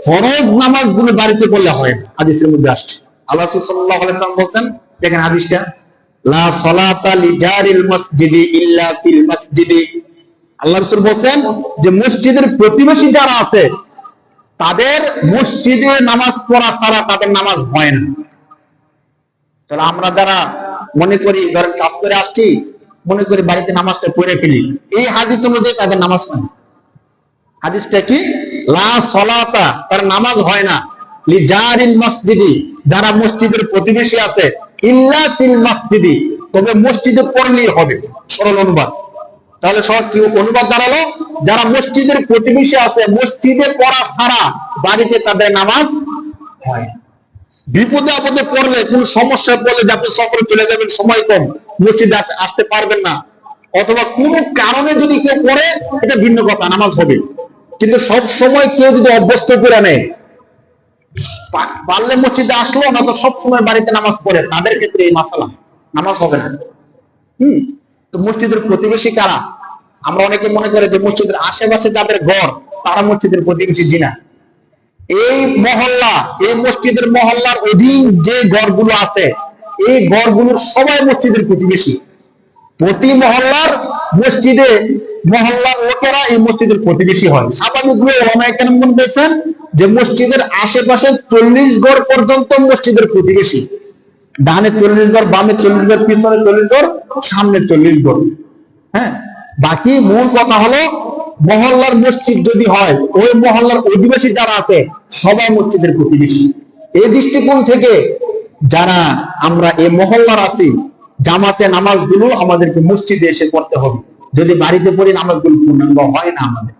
ফরজ নামাজগুলো বাড়িতে পড়লে হয় না, হাদিসের মধ্যে আসছে। আল্লাহ রাসূল সাল্লাল্লাহু আলাইহি ওয়াসাল্লাম বলেন, দেখেন হাদিসটা, লা সালাতা লিজারিল মসজিদি ইল্লা ফিল মসজিদি। আল্লাহ রাসূল বলেন যে মসজিদের প্রতিবেশী যারা আছে তাদের মসজিদে নামাজ পড়া ছাড়া তাদের নামাজ হয় না। তাহলে আমরা যারা মনে করি ধরেন কাজ করে আসছি, মনে করি বাড়িতে নামাজটা পড়ে ফেলি, এই হাদিস অনুযায়ী তাদের নামাজ হয় না। হাদিসটা কি? লা সালাতা, তার নামাজ হয় না, লিজারিল মসজিদি, যারা মসজিদের প্রতিবেশী আছে, ইল্লা ফিল মসজিদি, তবে মসজিদে পড়লেই হবে। সরল অনুবাদ। তাহলে সব কি অনুবাদ দাঁড়ালো? যারা মসজিদের প্রতিবেশী আছে, মসজিদে পড়া ছাড়া বাড়িতে তাদের নামাজ হয়। বিপদে আপদে পড়লে, কোন সমস্যায় পড়লে, যে আপনি সফরে চলে যাবেন, সময় কম, মসজিদে আসতে পারবেন না, অথবা কোন কারণে যদি কেউ পড়ে, এটা ভিন্ন কথা, নামাজ হবে। কিন্তু সব সময় কেউ যদি অভ্যস্ত করে নেয়, পারলে মসজিদে আসলো না, তো সব সময় বাড়িতে নামাজ পড়ে, তাদের ক্ষেত্রে এই মাসালা, নামাজ হবে না। তো মসজিদের প্রতিবেশী কারা? আমরা অনেকে মনে করে যে মসজিদের আশেপাশে যাদের ঘর তারা মসজিদের প্রতিবেশী। জিনা, এই মহল্লা, এই মসজিদের মহল্লার অধীন যে ঘরগুলো আছে, এই ঘরগুলোর সবাই মসজিদের প্রতিবেশী। প্রতি মহল্লার মসজিদে মহল্লার লোকেরা এই মসজিদের প্রতিবেশী হয়। স্বাভাবিকভাবে ওলামায়ে কেরাম মনে করেছেন যে মসজিদের আশেপাশে 40 ঘর পর্যন্ত মসজিদের প্রতিবেশী। ডানে 40 ঘর, বামে 40 ঘর, পিছনে 40 ঘর, সামনে 40 ঘর। হ্যাঁ, বাকি মূল কথা হলো মহল্লার মসজিদ যদি হয়, ওই মহল্লার অধিবাসী যারা আছে সবাই মসজিদের প্রতিবেশী। এই দৃষ্টিকোণ থেকে যারা আমরা এই মহল্লার আছি, জামাতে নামাজগুলো আমাদেরকে মসজিদে এসে পড়তে হবে। যদি বাড়িতে পড়ি নামাজগুলো পূর্ণাঙ্গ হয় না আমাদের।